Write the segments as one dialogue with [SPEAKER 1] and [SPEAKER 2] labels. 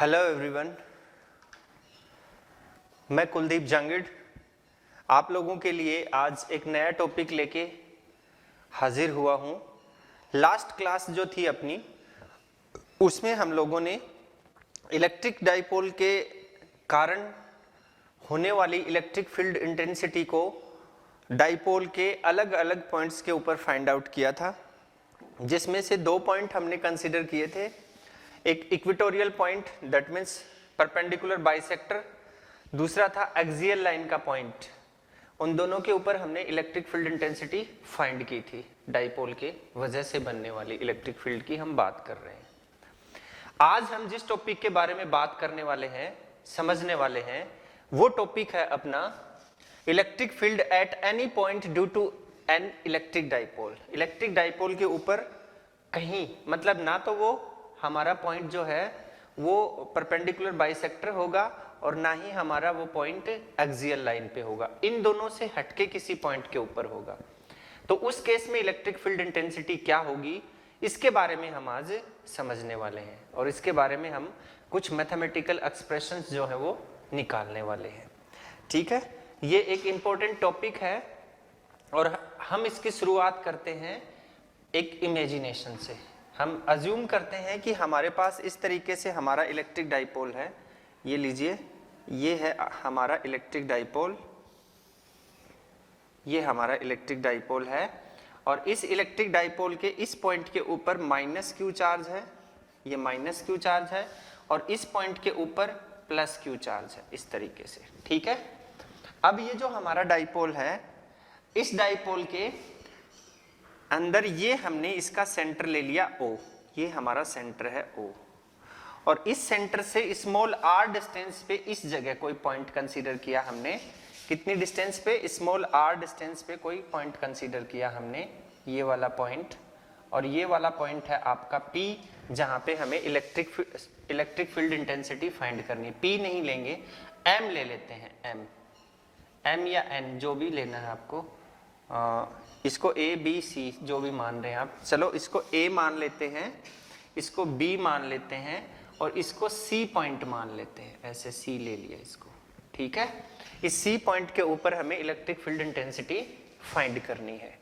[SPEAKER 1] Hello everyone, मैं कुलदीप जांगिड़ आप लोगों के लिए आज एक नया टॉपिक लेके हाजिर हुआ हूँ। लास्ट क्लास जो थी अपनी, उसमें हम लोगों ने इलेक्ट्रिक डाइपोल के कारण होने वाली इलेक्ट्रिक फील्ड इंटेंसिटी को डाइपोल के अलग अलग पॉइंट्स के ऊपर फाइंड आउट किया था, जिसमें से दो पॉइंट हमने कंसीडर किए थे। एक equatorial point that means perpendicular bisector, दूसरा था एक्सियल लाइन का पॉइंट। उन दोनों के ऊपर हमने इलेक्ट्रिक फील्ड इंटेंसिटी फाइंड की थी। डाइपोल के वजह से बनने वाली इलेक्ट्रिक फील्ड की हम बात कर रहे हैं। आज हम जिस टॉपिक के बारे में बात करने वाले हैं, समझने वाले हैं, वो टॉपिक है अपना electric field at any point due to an electric dipole. Electric dipole के ऊपर कहीं, मतलब ना तो वो हमारा पॉइंट जो है वो परपेंडिकुलर बाइसेक्टर होगा और ना ही हमारा वो पॉइंट एक्सियल लाइन पे होगा, इन दोनों से हटके किसी पॉइंट के ऊपर होगा। तो उस केस में इलेक्ट्रिक फील्ड इंटेंसिटी क्या होगी, इसके बारे में हम आज समझने वाले हैं और इसके बारे में हम कुछ मैथमेटिकल एक्सप्रेशंस जो है वो निकालने वाले हैं। ठीक है, ये एक इंपॉर्टेंट टॉपिक है और हम इसकी शुरुआत करते हैं एक इमेजिनेशन से। हम अज्यूम करते हैं कि हमारे पास इस तरीके से हमारा इलेक्ट्रिक डाइपोल है। ये लीजिए, ये है हमारा इलेक्ट्रिक डाइपोल, ये हमारा इलेक्ट्रिक डाइपोल है और इस इलेक्ट्रिक डाइपोल के इस पॉइंट के ऊपर माइनस क्यू चार्ज है, ये माइनस क्यू चार्ज है, और इस पॉइंट के ऊपर प्लस क्यू चार्ज है, इस तरीके से। ठीक है, अब ये जो हमारा डाइपोल है, इस डाइपोल के अंदर ये हमने इसका सेंटर ले लिया O, ये हमारा सेंटर है O, और इस सेंटर से स्मॉल r डिस्टेंस पे इस जगह कोई पॉइंट कंसीडर किया हमने। कितनी डिस्टेंस पे? स्मॉल r डिस्टेंस पे कोई पॉइंट कंसीडर किया हमने, ये वाला पॉइंट, और ये वाला पॉइंट है आपका P, जहां पे हमें इलेक्ट्रिक फील्ड इंटेंसिटी फाइंड करनी है। P नहीं लेंगे, M ले लेते हैं, M या N जो भी लेना है आपको, इसको A B C जो भी मान रहे हैं आप। चलो इसको A मान लेते हैं, इसको B मान लेते हैं और इसको C पॉइंट मान लेते हैं। ऐसे C ले लिया इसको। ठीक है, इस C पॉइंट के ऊपर हमें इलेक्ट्रिक फील्ड इंटेंसिटी फाइंड करनी है।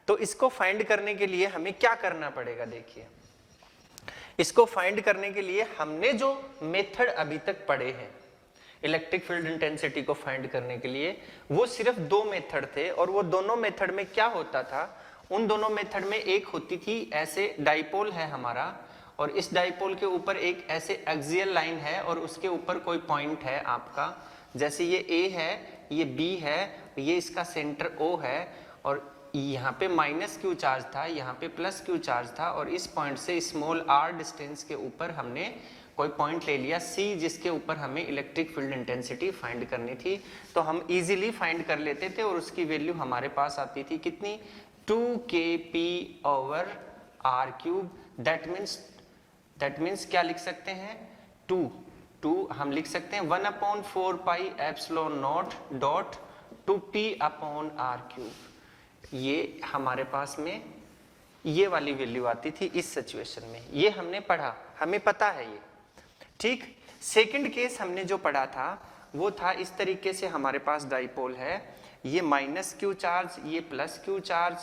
[SPEAKER 1] तो इसको फाइंड करने के लिए हमें क्या करना पड़ेगा? देखिए, इसको फाइंड करने के लिए हमने जो मेथड अभी तक पढ़े हैं इलेक्ट्रिक फील्ड इंटेंसिटी को फाइंड करने के लिए, वो सिर्फ दो मेथड थे। और वो दोनों मेथड में क्या होता था? उन दोनों मेथड में एक होती थी, ऐसे डाइपोल है हमारा और इस डाइपोल के ऊपर एक ऐसे एक्सियल लाइन है और उसके ऊपर कोई पॉइंट है आपका, जैसे ये A है, ये B है, ये इसका सेंटर O है, और यहाँ पे माइनस क्यू चार्ज था, यहाँ पे प्लस क्यू चार्ज था, और इस पॉइंट से स्मॉल r डिस्टेंस के ऊपर हमने कोई पॉइंट ले लिया C, जिसके ऊपर हमें इलेक्ट्रिक फील्ड इंटेंसिटी फाइंड करनी थी। तो हम इजीली फाइंड कर लेते थे और उसकी वैल्यू हमारे पास आती थी कितनी? 2kp/r³। दैट मीन्स क्या लिख सकते हैं? 2 हम लिख सकते हैं 1/4πε0.2p/r³। ये हमारे पास में ये वाली वैल्यू आती थी इस सिचुएशन में। ये हमने पढ़ा, हमें पता है ये। ठीक, सेकंड केस हमने जो पढ़ा था वो था इस तरीके से हमारे पास डाइपोल है, ये माइनस क्यू चार्ज, ये प्लस क्यू चार्ज,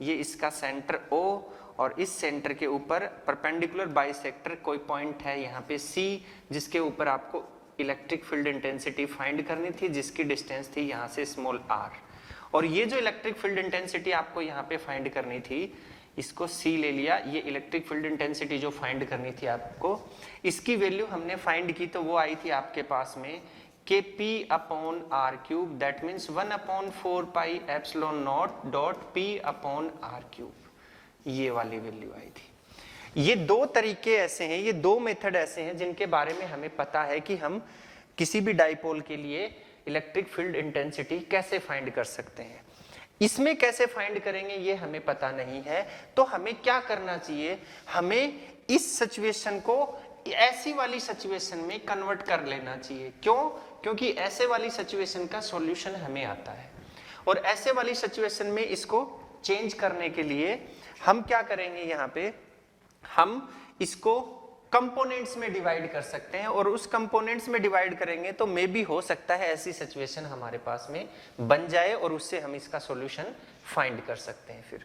[SPEAKER 1] ये इसका सेंटर O, और इस सेंटर के ऊपर परपेंडिकुलर बाइसेक्टर कोई पॉइंट है यहाँ पे C, जिसके ऊपर आपको इलेक्ट्रिक फील्ड इंटेंसिटी फाइंड करनी थी, जिसकी डिस्टेंस थी यहाँ से स्मॉल r। और ये जो इलेक्ट्रिक फील्ड इंटेंसिटी आपको यहाँ पे फाइंड करनी थी, इसको C ले लिया। ये इलेक्ट्रिक फील्ड इंटेंसिटी जो फाइंड करनी थी आपको, इसकी वैल्यू हमने फाइंड की तो वो आई थी आपके पास में kp/r³। That means 1/4πε0.p/r³। ये वाली वैल्यू आई थी। ये दो तरीके ऐसे हैं, ये दो मेथड ऐसे हैं जिनके बारे में हमें पता है कि हम किसी भी डाइपोल के लिए इलेक्ट्रिक फील्ड इंटेंसिटी कैसे फाइंड कर सकते हैं। इसमें कैसे फाइंड करेंगे ये हमें पता नहीं है, तो हमें क्या करना चाहिए? हमें इस सिचुएशन को ऐसी वाली सिचुएशन में कन्वर्ट कर लेना चाहिए। क्यों? क्योंकि ऐसे वाली सिचुएशन का सॉल्यूशन हमें आता है, और ऐसे वाली सिचुएशन में इसको चेंज करने के लिए हम क्या करेंगे? यहाँ पे हम इसको कंपोनेंट्स में डिवाइड कर सकते हैं, और उस कंपोनेंट्स में डिवाइड करेंगे तो मे भी हो सकता है ऐसी सिचुएशन हमारे पास में बन जाए और उससे हम इसका सॉल्यूशन फाइंड कर सकते हैं। फिर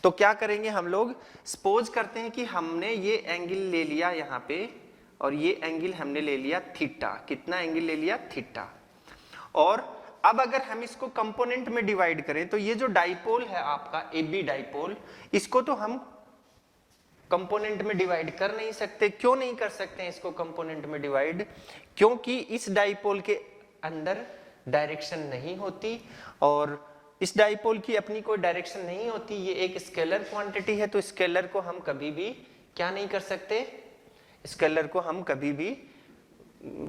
[SPEAKER 1] तो क्या करेंगे हम लोग, सपोज करते हैं कि हमने ये एंगल ले लिया यहाँ पे, और ये एंगल हमने ले लिया थीटा। कितना एंगल ले लिया? थीटा। और अब अगर हम इसको कंपोनेंट में डिवाइड करें तो ये जो डाइपोल है आपका ए बी डाइपोल, इसको तो हम कंपोनेंट में डिवाइड कर नहीं सकते। क्यों नहीं कर सकते हैं इसको कंपोनेंट में डिवाइड? क्योंकि इस डाइपोल के अंदर डायरेक्शन नहीं होती, और इस डाइपोल की अपनी कोई डायरेक्शन नहीं होती। ये एक स्केलर क्वांटिटी है, तो स्केलर को हम कभी भी क्या नहीं कर सकते, स्केलर को हम कभी भी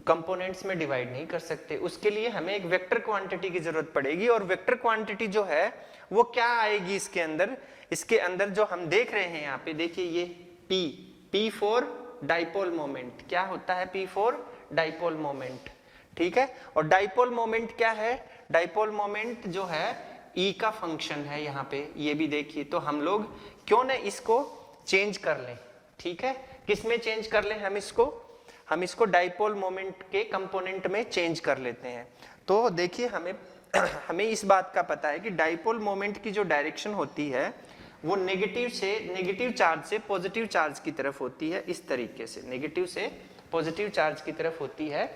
[SPEAKER 1] कंपोनेंट्स में डिवाइड नहीं कर सकते। उसके लिए हमें एक वेक्टर क्वांटिटी की जरूरत पड़ेगी, और वेक्टर क्वांटिटी जो है वो क्या आएगी इसके अंदर? इसके अंदर जो हम देख रहे हैं यहाँ पे देखिए, ये P फॉर डाइपोल मोमेंट। क्या होता है P फॉर डाइपोल मोमेंट? ठीक है। और डाइपोल मोमेंट क्या है? डाइपोल मोमेंट जो है E का फंक्शन है यहाँ पे, ये भी देखिए। तो हम लोग क्यों ना इसको चेंज कर लें, ठीक है। किस में चेंज कर लें हम इसको? हम इसको डाइपोल मोमेंट के कंपोनेंट में चेंज कर लेते हैं। तो देखिए हमें इस बात का पता है कि डाइपोल मोमेंट की जो डायरेक्शन होती है वो नेगेटिव चार्ज से पॉजिटिव चार्ज की तरफ होती है। इस तरीके से नेगेटिव से पॉजिटिव चार्ज की तरफ होती है,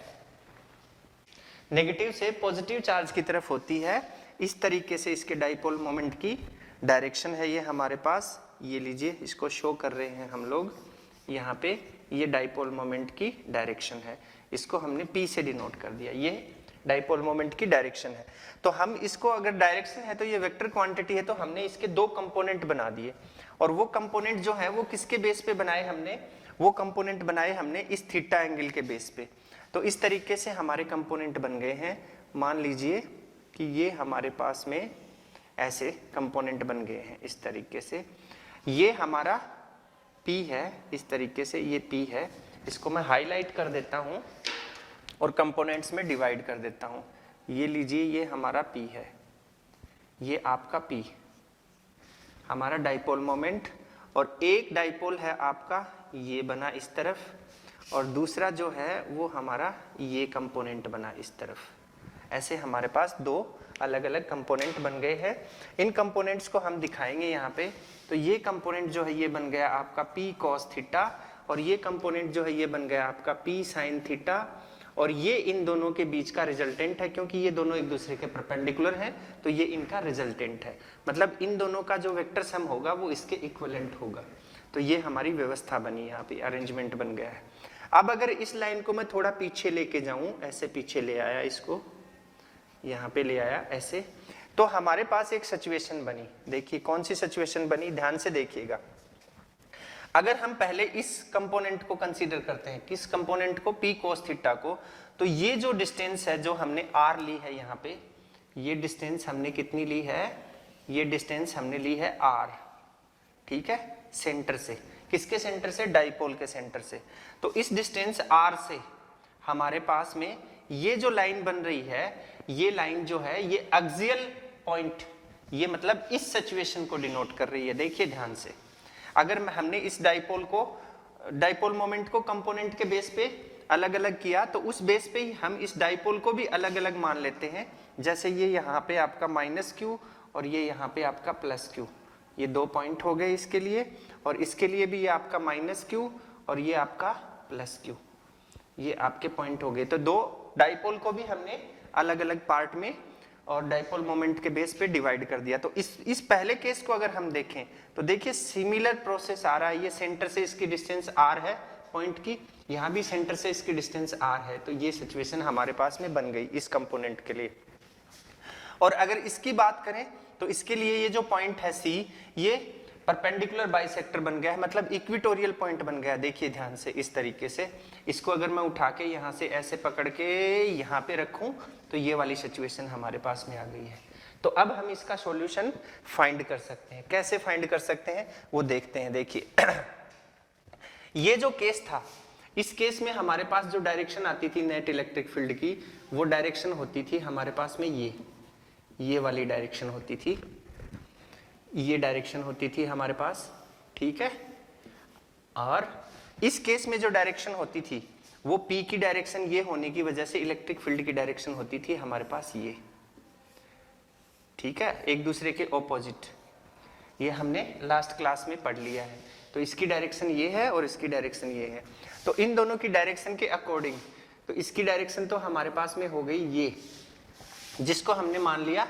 [SPEAKER 1] नेगेटिव से पॉजिटिव चार्ज की तरफ होती है। इस तरीके से इसके डाइपोल मोमेंट की डायरेक्शन है ये हमारे पास। ये लीजिए, इसको शो कर रहे हैं हम लोग यहाँ पे। ये डाइपोल मोमेंट की डायरेक्शन है, इसको हमने P से डिनोट कर दिया। ये डाइपोल मोमेंट की डायरेक्शन है। तो हम इसको, अगर डायरेक्शन है तो ये वेक्टर क्वांटिटी है, तो हमने इसके दो कंपोनेंट बना दिए। और वो कंपोनेंट जो है वो किसके बेस पे बनाए हमने? वो कंपोनेंट बनाए हमने इस थीटा एंगल के बेस पे। तो इस तरीके से हमारे कंपोनेंट बन गए हैं। मान लीजिए कि ये हमारे पास में ऐसे कंपोनेंट बन गए हैं इस तरीके से। ये हमारा P है, इस तरीके से ये P है। इसको मैं हाईलाइट कर देता हूँ और कंपोनेंट्स में डिवाइड कर देता हूँ। ये लीजिए, ये हमारा P है, ये आपका P हमारा डाइपोल मोमेंट। और एक डाइपोल है आपका ये बना इस तरफ, और दूसरा जो है वो हमारा ये कंपोनेंट बना इस तरफ। ऐसे हमारे पास दो अलग अलग कंपोनेंट बन गए हैं। इन कंपोनेंट्स को हम दिखाएंगे यहाँ पे। तो ये कंपोनेंट जो है ये बन गया आपका P cos थीटा, और ये कंपोनेंट जो है ये बन गया आपका P sin थीटा। और ये इन दोनों के बीच का रिजल्टेंट है, क्योंकि ये दोनों एक दूसरे के परपेंडिकुलर हैं, तो ये इनका रिजल्टेंट है। मतलब इन दोनों का जो वेक्टर सम होगा वो इसके इक्विवेलेंट होगा। तो ये हमारी व्यवस्था बनी, यहाँ पे अरेंजमेंट बन गया है। अब अगर इस लाइन को मैं थोड़ा पीछे लेके जाऊं, ऐसे पीछे ले आया, इसको यहाँ पे ले आया ऐसे, तो हमारे पास एक सिचुएशन बनी। देखिए कौन सी सिचुएशन बनी, ध्यान से देखिएगा। अगर हम पहले इस कंपोनेंट को कंसीडर करते हैं, किस कंपोनेंट को? P cos थीटा को। तो ये जो डिस्टेंस है जो हमने R ली है यहाँ पे, ये डिस्टेंस हमने कितनी ली है? ये डिस्टेंस हमने ली है R, ठीक है, सेंटर से। किसके सेंटर से? डाइपोल के सेंटर से। तो इस डिस्टेंस R से हमारे पास में ये जो लाइन बन रही है, ये लाइन जो है ये एक्सियल पॉइंट, ये मतलब इस सिचुएशन को डिनोट कर रही है। देखिए ध्यान से, अगर हमने इस डाइपोल मोमेंट को कंपोनेंट के बेस पे अलग अलग किया, तो उस बेस पे ही हम इस डाइपोल को भी अलग अलग मान लेते हैं। जैसे ये यहाँ पे आपका -q और ये यहाँ पे आपका +q, ये दो पॉइंट हो गए इसके लिए। और इसके लिए भी ये आपका -q और ये आपका +q, ये आपके पॉइंट हो गए। तो दो डाइपोल को भी हमने अलग अलग पार्ट में और डाइपोल मोमेंट के बेस पे डिवाइड कर दिया। तो इस पहले केस को अगर हम देखें तो देखिए सिमिलर प्रोसेस आ रहा है। ये सेंटर से इसकी डिस्टेंस r है पॉइंट की, यहाँ भी सेंटर से इसकी डिस्टेंस r है। तो ये सिचुएशन हमारे पास में बन गई इस कंपोनेंट के लिए। और अगर इसकी बात करें तो इसके लिए ये जो पॉइंट है C, ये परपेंडिकुलर बाइसेक्टर बन गया है, मतलब इक्विटोरियल पॉइंट बन गया। देखिए ध्यान से, इस तरीके से इसको अगर मैं उठा के यहाँ से ऐसे पकड़ के यहाँ पे रखूं तो ये वाली सिचुएशन हमारे पास में आ गई है। तो अब हम इसका सॉल्यूशन फाइंड कर सकते हैं। कैसे फाइंड कर सकते हैं वो देखते हैं। देखिए ये जो केस था, इस केस में हमारे पास जो डायरेक्शन आती थी नेट इलेक्ट्रिक फील्ड की, वो डायरेक्शन होती थी हमारे पास में ये वाली डायरेक्शन होती थी, ये डायरेक्शन होती थी हमारे पास, ठीक है। और इस केस में जो डायरेक्शन होती थी वो P की डायरेक्शन ये होने की वजह से इलेक्ट्रिक फील्ड की डायरेक्शन होती थी हमारे पास ये, ठीक है, एक दूसरे के ऑपोजिट। ये हमने लास्ट क्लास में पढ़ लिया है। तो इसकी डायरेक्शन ये है और इसकी डायरेक्शन ये है। तो इन दोनों की डायरेक्शन के अकॉर्डिंग तो इसकी डायरेक्शन तो हमारे पास में हो गई ये, जिसको हमने मान लिया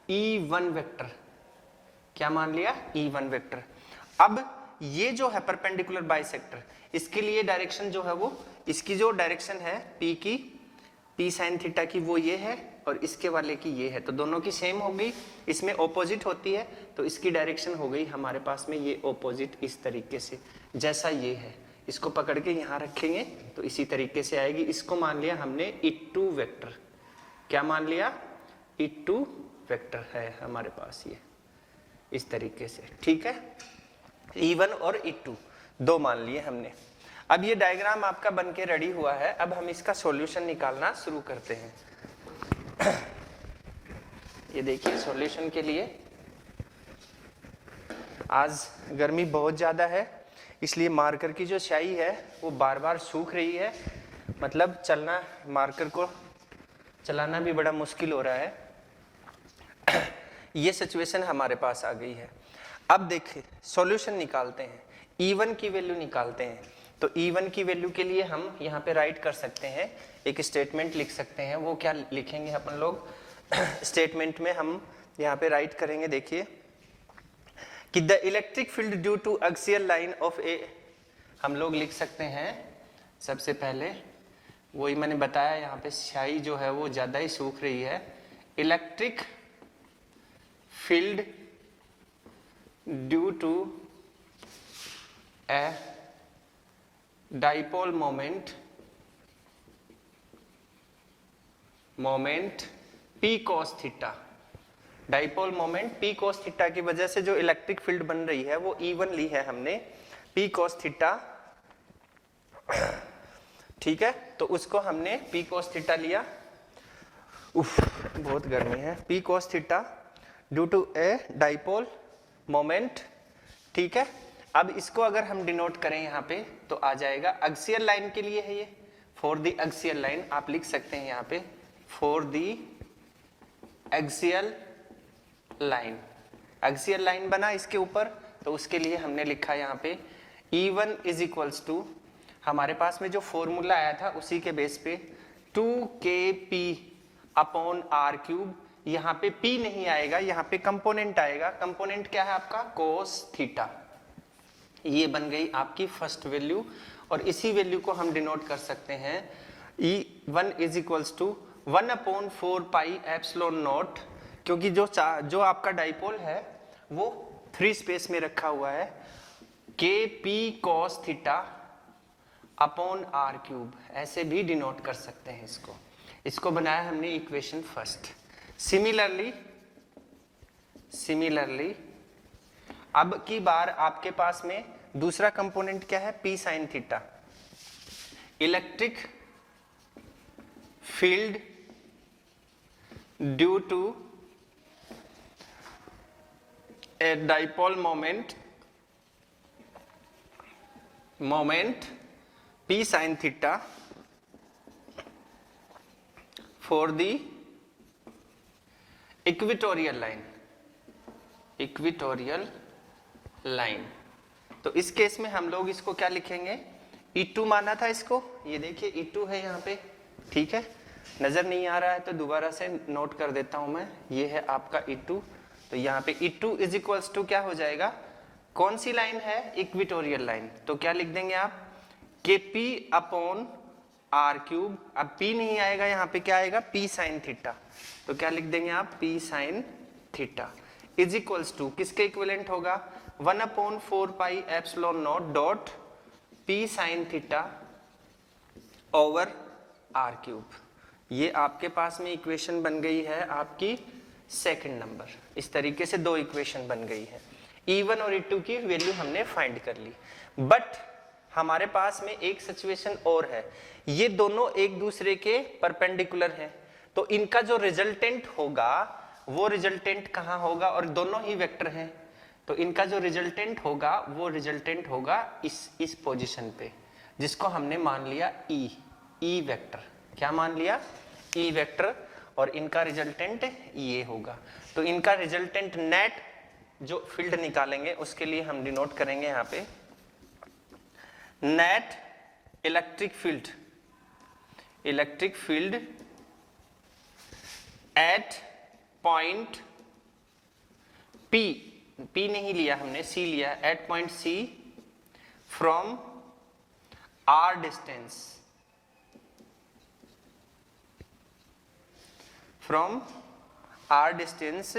[SPEAKER 1] E1 वेक्टर। क्या मान लिया? E1 vector. अब ये जो है परपेंडिकुलर बाइसेक्टर, इसके लिए डायरेक्शन जो है वो, इसकी जो डायरेक्शन है P की, P sin थीटा की, वो ये है और इसके वाले की ये है। तो दोनों की सेम हो गई, इसमें ऑपोजिट होती है तो इसकी डायरेक्शन हो गई हमारे पास में ये ऑपोजिट, इस तरीके से जैसा ये है। इसको पकड़ के यहाँ रखेंगे तो इसी तरीके से आएगी। इसको मान लिया हमने E2 वेक्टर। क्या मान लिया? E2 वेक्टर है हमारे पास ये, इस तरीके से, ठीक है। E1 और E2 दो मान लिए हमने। अब ये डायग्राम आपका बन के रेडी हुआ है। अब हम इसका सॉल्यूशन निकालना शुरू करते हैं। ये देखिए, सॉल्यूशन के लिए आज गर्मी बहुत ज़्यादा है, इसलिए मार्कर की जो स्याही है वो बार बार सूख रही है, मतलब चलना, मार्कर को चलाना भी बड़ा मुश्किल हो रहा है। ये सिचुएशन हमारे पास आ गई है। अब देखिए सॉल्यूशन निकालते हैं, E1 की वैल्यू निकालते हैं। तो E1 की वैल्यू के लिए हम यहाँ पे राइट कर सकते हैं, एक स्टेटमेंट लिख सकते हैं। वो क्या लिखेंगे अपन लोग? स्टेटमेंट में हम यहाँ पे राइट करेंगे, देखिए कि the electric field due to axial line of a, हम लोग लिख सकते हैं सबसे पहले, वही मैंने बताया, यहाँ पे स्याही जो है वो ज्यादा ही सूख रही है। Electric field due to a dipole moment P cos theta. Dipole moment P cos theta की वजह से जो इलेक्ट्रिक फील्ड बन रही है वो E1 ली है हमने, P cos थीटा, ठीक है। तो उसको हमने P cos थीटा लिया। उफ, बहुत गर्मी है। P cos theta due to a dipole moment, ठीक है। अब इसको अगर हम डिनोट करें यहाँ पे तो आ जाएगा, एक्सियल लाइन के लिए है ये, फॉर द एक्सियल लाइन आप लिख सकते हैं यहाँ पे, for the axial line. Axial line बना इसके ऊपर, तो उसके लिए हमने लिखा यहाँ पे E1 इज इक्वल्स टू, हमारे पास में जो फॉर्मूला आया था उसी के बेस पे 2kP अपॉन R क्यूब। यहाँ पे P नहीं आएगा, यहाँ पे कंपोनेंट आएगा। कंपोनेंट क्या है आपका? Cos theta. ये बन गई आपकी फर्स्ट वैल्यू, और इसी वैल्यू को हम डिनोट कर सकते हैं E1 is equals to 1/4 pi epsilon naught, क्योंकि जो आपका डाइपोल है वो फ्री स्पेस में रखा हुआ है, KP cos theta upon R cube, ऐसे भी डिनोट कर सकते हैं इसको। इसको बनाया हमने इक्वेशन फर्स्ट। सिमिलरली अब की बार आपके पास में दूसरा कंपोनेंट क्या है? P sin theta. Electric field due to a dipole moment P sin theta for the equatorial line. तो इस केस में हम लोग इसको क्या लिखेंगे? E2 माना था इसको, ये देखिए E2 है यहाँ पे, ठीक है। नजर नहीं आ रहा है तो दोबारा से नोट कर देता हूं मैं, ये है आपका E2। तो यहाँ पे E2 इज इक्वल्स टू क्या हो जाएगा? कौन सी लाइन है? Equatorial line. तो क्या लिख देंगे आप? KP upon R cube. अब P नहीं आएगा, यहाँ पे क्या आएगा? P sin theta. तो क्या लिख देंगे आप? P sin theta is equals to, किसके इक्विवेलेंट होगा? 1/4 pi epsilon naught dot P sin theta over R cube. ये आपके पास में इक्वेशन बन गई है आपकी सेकंड नंबर। इस तरीके से दो इक्वेशन बन गई है। E1 और E2 की वैल्यू हमने फाइंड कर ली, बट हमारे पास में एक सिचुएशन और है। ये दोनों एक दूसरे के परपेंडिकुलर हैं, तो इनका जो रिजल्टेंट होगा वो रिजल्टेंट कहाँ होगा? और दोनों ही वेक्टर हैं, तो इनका जो रिजल्टेंट होगा वो रिजल्टेंट होगा इस पोजीशन पे। जिसको हमने मान लिया ई वेक्टर। क्या मान लिया? ई वेक्टर, और इनका रिजल्टेंट ये होगा। तो इनका रिजल्टेंट नेट जो फील्ड निकालेंगे उसके लिए हम डिनोट करेंगे यहाँ पे net electric field at point P नहीं लिया हमने, सी लिया, at point C from R distance, from R distance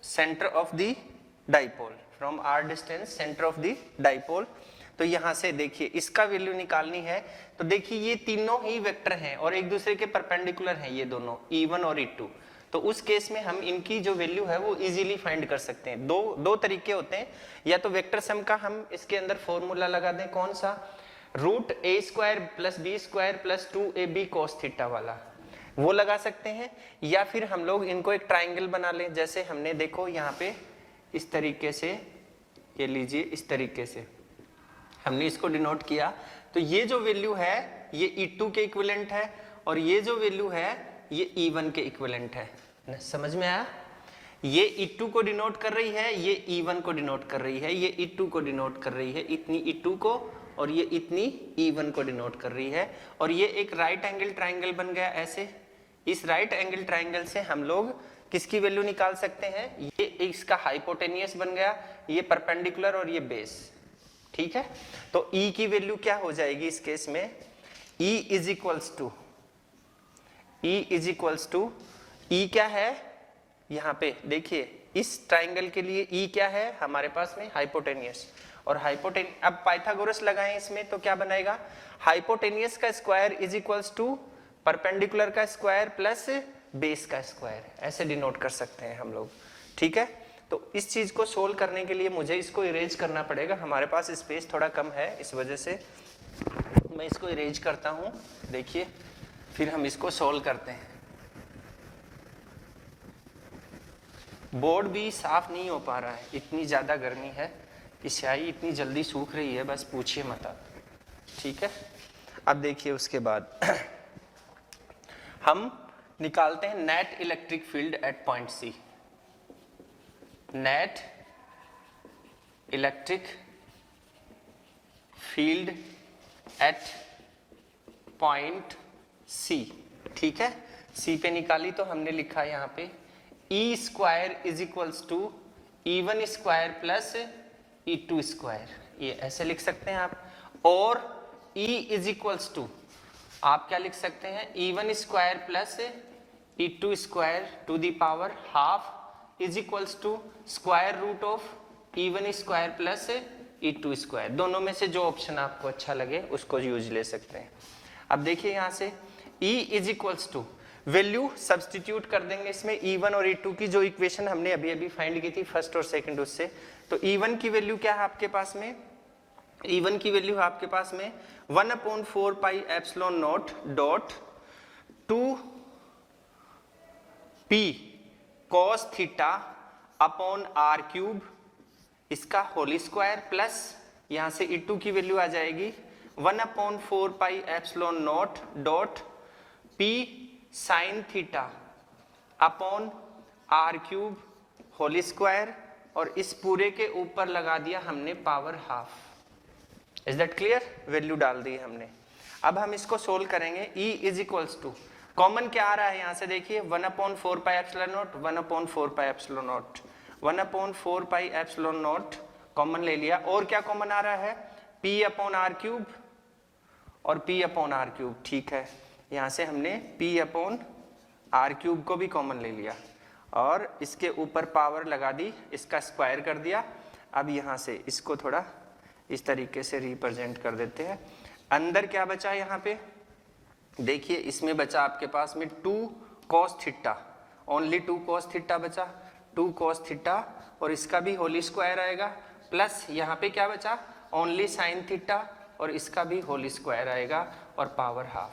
[SPEAKER 1] centre of the dipole, from R distance centre of the dipole. तो यहां से देखिए इसका वैल्यू निकालनी है। तो देखिए ये तीनों ही वेक्टर हैं और एक दूसरे के परपेंडिकुलर हैं ये दोनों, E1 और E2। तो उस केस में हम इनकी जो वैल्यू है वो इजीली फाइंड कर सकते हैं। दो तरीके होते हैं, या तो वेक्टर सम का हम इसके अंदर फॉर्मूला लगा दें, कौन सा, root A square plus B square plus 2ab cos theta वाला, वो लगा सकते हैं। या फिर हम लोग इनको एक ट्राइंगल बना लें, जैसे हमने देखो यहाँ पे इस तरीके से, ये लीजिए इस तरीके से हमने इसको डिनोट किया। तो ये जो वैल्यू है ये E2 के इक्विवेलेंट है और ये जो वैल्यू है ये E1 के इक्विवेलेंट है। समझ में आया? ये E2 को डिनोट कर रही है, ये E1 को डिनोट कर रही है, ये E2 को डिनोट कर रही है, इतनी E2 को, और ये इतनी E1 को डिनोट कर रही है। और ये एक राइट एंगल ट्राइंगल बन गया ऐसे। इस राइट एंगल ट्राइंगल से हम लोग किसकी वैल्यू निकाल सकते हैं? ये इसका हाइपोटेनियस बन गया, ये परपेंडिकुलर और ये बेस। ठीक है, तो E की वैल्यू क्या हो जाएगी इस केस में? E is equals to E क्या है यहाँ पे देखिए, इस ट्राइंगल के लिए E क्या है हमारे पास में? हाइपोटेनियस। और अब पाइथागोरस लगाएं इसमें तो क्या बनेगा? हाइपोटेनियस का square is equals to perpendicular का स्क्वायर प्लस बेस का स्क्वायर, ऐसे डिनोट कर सकते हैं हम लोग। ठीक है, तो इस चीज को सोल्व करने के लिए मुझे इसको इरेज करना पड़ेगा, हमारे पास स्पेस थोड़ा कम है, इस वजह से मैं इसको इरेज करता हूं। देखिए फिर हम इसको सोल्व करते हैं। बोर्ड भी साफ नहीं हो पा रहा है, इतनी ज्यादा गर्मी है, कि स्याही इतनी जल्दी सूख रही है, बस पूछिए मत आप। ठीक है, अब देखिए उसके बाद हम निकालते हैं net electric field at point C. Net electric field at point C. ठीक है, सी पे निकाली तो हमने लिखा यहाँ पे E square is equals to E1 square plus E2 square, ये ऐसे लिख सकते हैं आप। और E इज इक्वल्स टू आप क्या लिख सकते हैं? E1 square plus E2 square to the power half is equals to square root of E1 square plus E2 square. दोनों में से जो ऑप्शन आपको अच्छा लगे उसको यूज ले सकते हैं। अब देखिए यहाँ से E is equals to value substitute कर देंगे इसमें, E1 और E2 की जो इक्वेशन हमने अभी अभी फाइंड की थी फर्स्ट और सेकंड उससे। तो E1 की वैल्यू क्या है आपके पास में? E1 की वैल्यू है आपके पास में 1/4 pi epsilon naught dot 2p cos theta upon r cube, इसका होल स्क्वायर, प्लस यहां से E2 की वैल्यू आ जाएगी 1/4 pi epsilon naught dot p sine theta upon r cube whole square, और इस पूरे के ऊपर लगा दिया हमने power half. Is that clear? Value डाल दी हमने। अब हम इसको सोल्व करेंगे। E is equals to common क्या आ रहा है यहाँ से देखिए 1/4 pi epsilon not, 1/4 pi epsilon not, 1/4 pi epsilon not common ले लिया। और क्या कॉमन आ रहा है? P अपॉन आर क्यूब और P अपॉन आर क्यूब। ठीक है, यहाँ से हमने P अपॉन आर क्यूब को भी कॉमन ले लिया और इसके ऊपर पावर लगा दी, इसका स्क्वायर कर दिया। अब यहाँ से इसको थोड़ा इस तरीके से रिप्रेजेंट कर देते हैं। अंदर क्या बचा यहाँ पे देखिए, इसमें बचा आपके पास में 2 cos theta, only 2 cos theta बचा, 2 cos थीटा, और इसका भी होल स्क्वायर आएगा, प्लस यहाँ पे क्या बचा? ओनली साइन थीटा, और इसका भी होल स्क्वायर आएगा और पावर हाफ।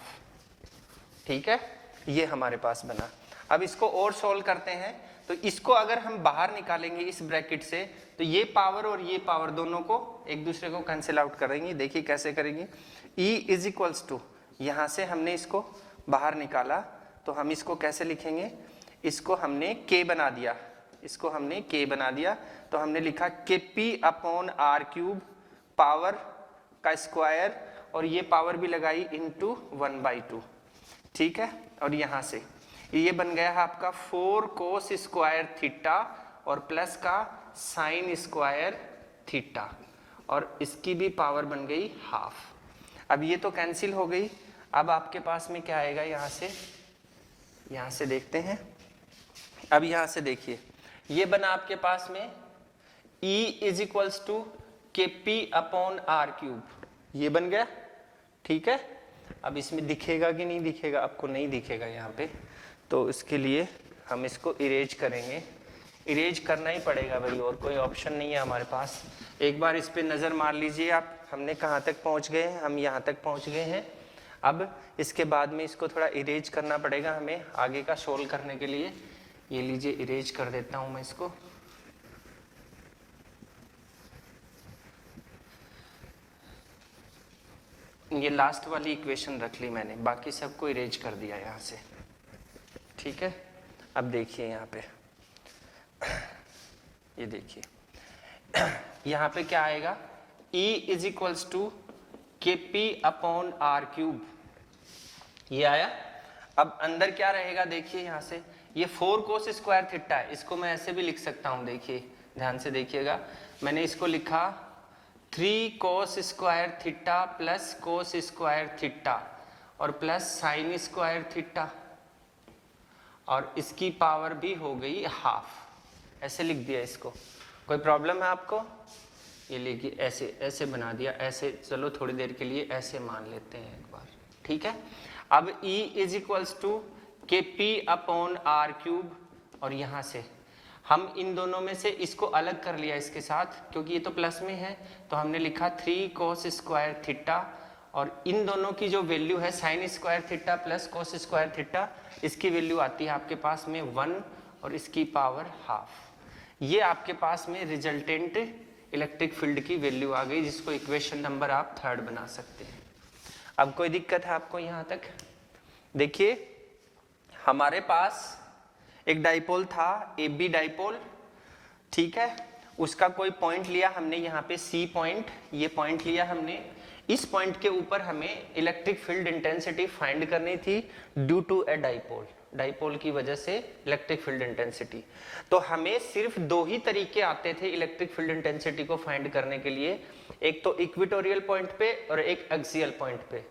[SPEAKER 1] ठीक है, ये हमारे पास बना। अब इसको और सोल्व करते हैं। तो इसको अगर हम बाहर निकालेंगे इस ब्रैकेट से तो ये पावर और ये पावर दोनों को एक दूसरे को कैंसिल आउट करेंगी। देखिए कैसे करेंगी। E इज इक्वल्स टू, यहाँ से हमने इसको बाहर निकाला तो हम इसको कैसे लिखेंगे, इसको हमने K बना दिया, इसको हमने K बना दिया तो हमने लिखा KP upon R cube power का स्क्वायर और ये पावर भी लगाई इंटू 1/2, ठीक है। और यहाँ से ये बन गया है आपका 4 कोस स्क्वायर थीटा और प्लस का साइन स्क्वायर थीटा और इसकी भी पावर बन गई हाफ। अब ये तो कैंसिल हो गई। अब आपके पास में क्या आएगा, यहाँ से देखते हैं। अब यहाँ से देखिए ये बना आपके पास में E is equals to KP upon R cube, ये बन गया, ठीक है। अब इसमें दिखेगा कि नहीं दिखेगा, आपको नहीं दिखेगा यहाँ पे, तो इसके लिए हम इसको इरेज करेंगे। इरेज करना ही पड़ेगा भाई, और कोई ऑप्शन नहीं है हमारे पास। एक बार इस पे नज़र मार लीजिए आप, हमने कहाँ तक पहुँच गए हैं, हम यहाँ तक पहुँच गए हैं। अब इसके बाद में इसको थोड़ा इरेज करना पड़ेगा हमें आगे का सोल्व करने के लिए। ये लीजिए इरेज कर देता हूँ मैं इसको। ये लास्ट वाली इक्वेशन रख ली मैंने, बाकी सबको इरेज कर दिया यहाँ से, ठीक है। अब देखिए यहाँ पे, ये देखिए यहाँ पे क्या आएगा, E is equals to KP upon R cube, ये आया। अब अंदर क्या रहेगा देखिए, यहाँ से ये 4 कोस स्क्वायर थीटा है, इसको मैं ऐसे भी लिख सकता हूँ। देखिए ध्यान से देखिएगा, मैंने इसको लिखा 3 cos square theta plus cos square theta और प्लस साइन स्क्वायर थीटा और इसकी पावर भी हो गई हाफ, ऐसे लिख दिया इसको। कोई प्रॉब्लम है आपको? ये लेके ऐसे बना दिया, ऐसे। चलो थोड़ी देर के लिए ऐसे मान लेते हैं एक बार, ठीक है। अब E is equals to KP upon R cube और यहाँ से हम इन दोनों में से इसको अलग कर लिया इसके साथ, क्योंकि ये तो प्लस में है, तो हमने लिखा 3 कोस स्क्वायर थीटा और इन दोनों की जो वैल्यू है sine square theta plus cos square theta, इसकी वैल्यू आती है आपके पास में 1 और इसकी पावर हाफ। ये आपके पास में रिजल्टेंट इलेक्ट्रिक फील्ड की वैल्यू आ गई, जिसको इक्वेशन नंबर आप 3 बना सकते हैं। अब कोई दिक्कत है आपको यहाँ तक? देखिए हमारे पास एक डाइपोल था, AB डाइपोल, ठीक है। उसका कोई पॉइंट लिया हमने यहाँ पे C पॉइंट, ये पॉइंट लिया हमने। इस पॉइंट के ऊपर हमें इलेक्ट्रिक फील्ड इंटेंसिटी फाइंड करनी थी due to a dipole, dipole की वजह से इलेक्ट्रिक फील्ड इंटेंसिटी। तो हमें सिर्फ 2 ही तरीके आते थे इलेक्ट्रिक फील्ड इंटेंसिटी को फाइंड करने के लिए, एक तो इक्वेटोरियल पॉइंट पे और एक एक्सियल पॉइंट पे।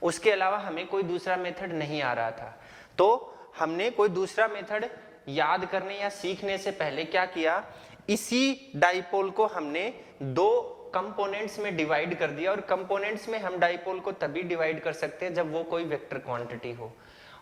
[SPEAKER 1] उसके अलावा हमें कोई दूसरा मेथड नहीं आ रहा था। तो हमने कोई दूसरा मेथड याद करने या सीखने से पहले क्या किया, इसी डाइपोल को हमने 2 कंपोनेंट्स में डिवाइड कर दिया। और कंपोनेंट्स में हम डाइपोल को तभी डिवाइड कर सकते हैं जब वो कोई वेक्टर क्वांटिटी हो,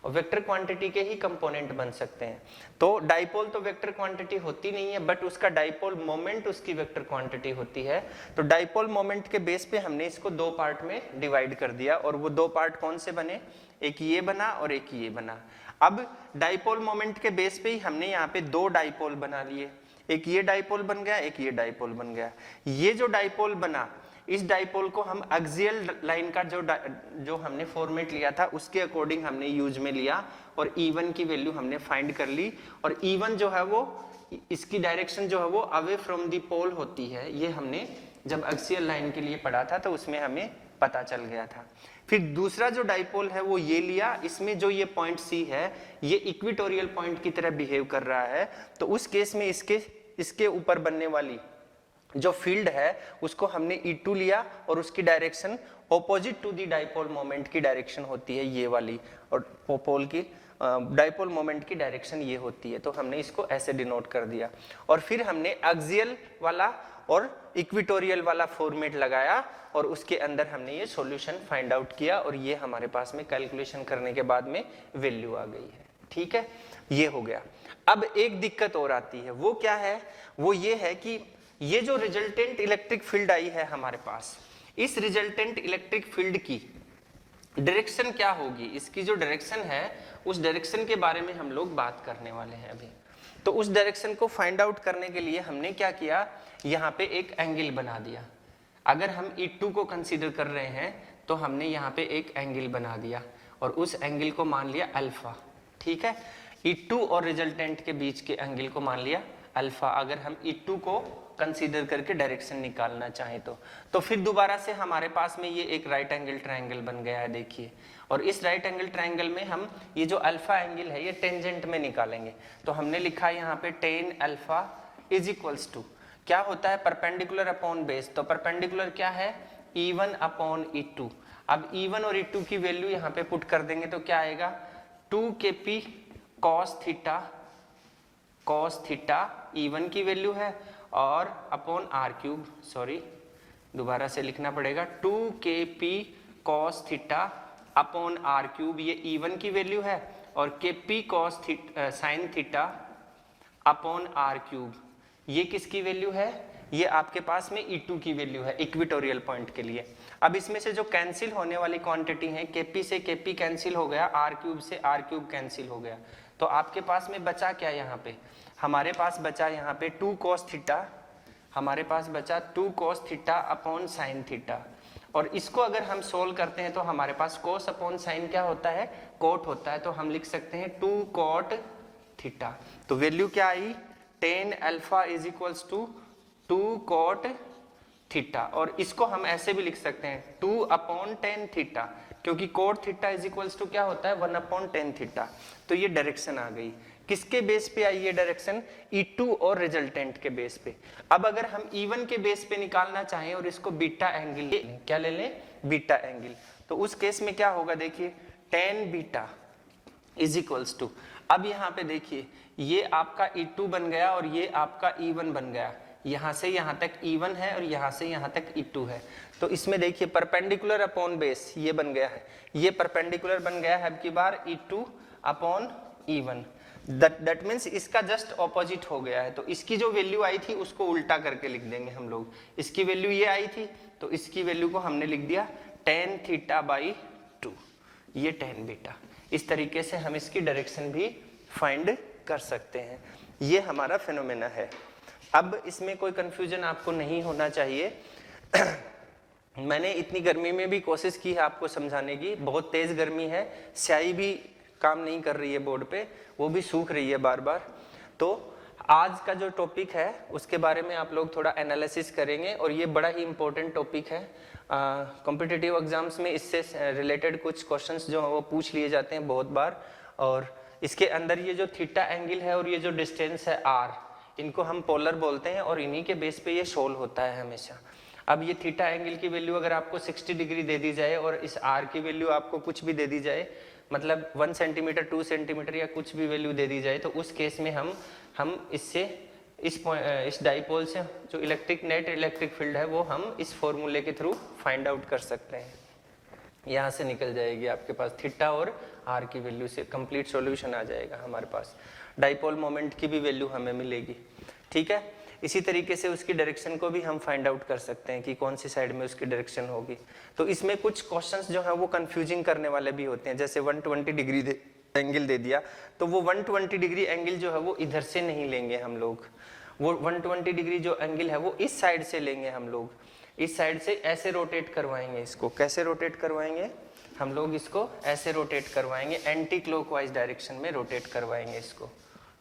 [SPEAKER 1] और वेक्टर क्वांटिटी के ही कंपोनेंट बन सकते हैं। तो डाइपोल तो वेक्टर क्वांटिटी होती नहीं है, बट उसका डाइपोल मोमेंट उसकी वेक्टर क्वांटिटी होती है। तो डाइपोल मोमेंट के बेस पे हमने इसको 2 पार्ट में डिवाइड कर दिया, और वो 2 पार्ट कौन से बने, एक ये बना और एक ये बना। अब डाइपोल मोमेंट के बेस पे ही हमने यहाँ पे 2 डाइपोल बना लिए, एक ये डाइपोल बन गया, एक ये डाइपोल बन गया। ये जो डाइपोल बना, इस डाइपोल को हम एक्सियल लाइन का जो हमने फॉर्मेट लिया था उसके अकॉर्डिंग हमने यूज में लिया, और E1 की वैल्यू हमने फाइंड कर ली। और E1 जो है वो, इसकी डायरेक्शन जो है वो अवे फ्रॉम द पोल होती है। ये हमने जब एक्सियल लाइन के लिए पढ़ा था तो उसमें हमें पता चल गया था। फिर दूसरा जो डाइपोल है वो ये लिया, इसमें जो ये पॉइंट C है ये इक्वेटोरियल पॉइंट की तरह बिहेव कर रहा है। तो उस केस में इसके ऊपर बनने वाली जो फील्ड है उसको हमने E2 लिया, और उसकी direction opposite to the dipole moment की डायरेक्शन होती है ये वाली, और पोल की डाइपोल मोमेंट की डायरेक्शन ये होती है। तो हमने इसको ऐसे डिनोट कर दिया, और फिर हमने एक्सियल वाला और इक्वेटोरियल वाला फॉर्मेट लगाया, और उसके अंदर हमने ये सॉल्यूशन फाइंड आउट किया, और ये हमारे पास में कैलकुलेशन करने के बाद में वैल्यू आ गई है। ठीक है, ये हो गया। अब एक दिक्कत और आती है, वो क्या है, वो ये है कि ये जो रिजल्टेंट इलेक्ट्रिक फील्ड आई है हमारे पास, इस रिजल्टेंट इलेक्ट्रिक फील्ड की डायरेक्शन क्या होगी, इसकी जो डायरेक्शन है उस डायरेक्शन के बारे में हम लोग बात करने वाले हैं अभी। तो उस डायरेक्शन को फाइंड आउट करने के लिए हमने क्या किया, यहाँ पे एक एंगल बना दिया। अगर हम E2 को कंसीडर कर रहे हैं तो हमने यहाँ पे एक एंगल बना दिया और उस एंगल को मान लिया अल्फा, ठीक है। E2 और रिजल्टेंट के बीच के एंगल को मान लिया अल्फा, अगर हम E2 को कंसीडर करके डायरेक्शन निकालना चाहें तो फिर दोबारा से हमारे पास में ये एक राइट एंगल ट्रायंगल बन गया है, देखिए। और इस राइट एंगल ट्रायंगल में हम ये जो अल्फा एंगल है ये टेंजेंट में निकालेंगे। तो हमने लिखा है यहाँ पे tan alpha is equals to क्या होता है, परपेंडिकुलर अपॉन बेस। तो परपेंडिकुलर क्या है, E1 अपॉन E2। अब E1 और E2 की वैल्यू यहाँ पे पुट कर देंगे तो क्या आएगा, 2kp cos थीटा E1 की वैल्यू है और अपॉन आर क्यूब, सॉरी दोबारा से लिखना पड़ेगा, 2kp cos theta upon R cube, ये E1 की वैल्यू है, और kp cos sin theta upon R cube ये किसकी वैल्यू है, ये आपके पास में E2 की वैल्यू है इक्वेटोरियल पॉइंट के लिए। अब इसमें से जो कैंसिल होने वाली क्वांटिटी है, kp से kp कैंसिल हो गया, आर क्यूब से आर क्यूब कैंसिल हो गया, तो आपके पास में बचा क्या, यहाँ पे हमारे पास बचा यहाँ पे 2 cos थीटा, हमारे पास बचा 2 cos theta upon sine theta. और इसको अगर हम सोल्व करते हैं तो हमारे पास cos अपॉन साइन क्या होता है, कोट होता है, तो हम लिख सकते हैं 2 cot थीटा। तो वैल्यू क्या आई, tan alpha is equals to 2 cot theta. और इसको हम ऐसे भी लिख सकते हैं 2 अपॉन टेन थीटा, क्योंकि cot theta is equals to क्या होता है, 1 अपॉन टेन थीटा। तो ये डायरेक्शन आ गई, किसके बेस पे आई ये डायरेक्शन, E2 और रिजल्टेंट के बेस पे। अब अगर हम E1 के बेस पे निकालना चाहें और इसको बीटा एंगल, क्या ले लें, बीटा एंगल, तो उस केस में क्या होगा, देखिए tan beta is equals to, अब यहाँ पे देखिए ये आपका E2 बन गया और ये आपका E1 बन गया, यहाँ से यहाँ तक E1 है और यहाँ से यहाँ तक E2 है। तो इसमें देखिए परपेंडिकुलर अपॉन बेस ये बन गया है, ये परपेंडिकुलर बन गया है अब की बार E2 upon E1, that means इसका जस्ट ऑपोजिट हो गया है। तो इसकी जो वैल्यू आई थी उसको उल्टा करके लिख देंगे हम लोग, इसकी वैल्यू ये आई थी तो इसकी वैल्यू को हमने लिख दिया टेन थीटा बाई 2, ये टेन बीटा। इस तरीके से हम इसकी डायरेक्शन भी फाइंड कर सकते हैं। ये हमारा फिनोमेना है। अब इसमें कोई कंफ्यूजन आपको नहीं होना चाहिए। मैंने इतनी गर्मी में भी कोशिश की है आपको समझाने की, बहुत तेज गर्मी है, स्याही भी काम नहीं कर रही है बोर्ड पे, वो भी सूख रही है बार बार। तो आज का जो टॉपिक है उसके बारे में आप लोग थोड़ा एनालिसिस करेंगे और ये बड़ा ही इंपॉर्टेंट टॉपिक है। कॉम्पिटिटिव एग्जाम्स में इससे रिलेटेड कुछ क्वेश्चंस जो हैं वो पूछ लिए जाते हैं बहुत बार। और इसके अंदर ये जो थीटा एंगल है और ये जो डिस्टेंस है आर, इनको हम पोलर बोलते हैं और इन्हीं के बेस पे ये सोल्व होता है हमेशा। अब ये थीटा एंगल की वैल्यू अगर आपको 60 डिग्री दे दी जाए और इस आर की वैल्यू आपको कुछ भी दे दी जाए, मतलब 1 सेंटीमीटर 2 सेंटीमीटर या कुछ भी वैल्यू दे दी जाए, तो उस केस में हम इससे इस डाइपोल से जो नेट इलेक्ट्रिक फील्ड है वो हम इस फॉर्मूले के थ्रू फाइंड आउट कर सकते हैं। यहाँ से निकल जाएगी आपके पास थीटा और आर की वैल्यू से कंप्लीट सॉल्यूशन आ जाएगा हमारे पास। डाइपोल मोमेंट की भी वैल्यू हमें मिलेगी, ठीक है। इसी तरीके से उसकी डायरेक्शन को भी हम फाइंड आउट कर सकते हैं कि कौन सी साइड में उसकी डायरेक्शन होगी। तो इसमें कुछ क्वेश्चंस जो है वो कंफ्यूजिंग करने वाले भी होते हैं, जैसे 120 डिग्री एंगल दे दिया तो वो 120 डिग्री एंगल जो है वो इधर से नहीं लेंगे हम लोग, वो 120 डिग्री जो एंगल है वो इस साइड से लेंगे हम लोग, इस साइड से ऐसे रोटेट करवाएंगे इसको। कैसे रोटेट करवाएंगे हम लोग, इसको ऐसे रोटेट करवाएंगे, एंटी क्लॉकवाइज डायरेक्शन में रोटेट करवाएंगे इसको,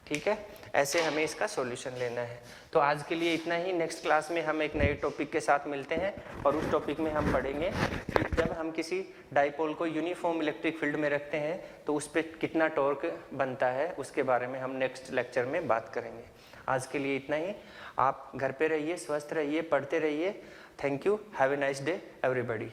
[SPEAKER 1] ठीक है। ऐसे हमें इसका सॉल्यूशन लेना है। तो आज के लिए इतना ही। नेक्स्ट क्लास में हम एक नए टॉपिक के साथ मिलते हैं और उस टॉपिक में हम पढ़ेंगे कि जब हम किसी डाइपोल को यूनिफॉर्म इलेक्ट्रिक फील्ड में रखते हैं तो उस पर कितना टॉर्क बनता है, उसके बारे में हम नेक्स्ट लेक्चर में बात करेंगे। आज के लिए इतना ही। आप घर पे रहिए, स्वस्थ रहिए, पढ़ते रहिए। Thank you. Have a nice day everybody.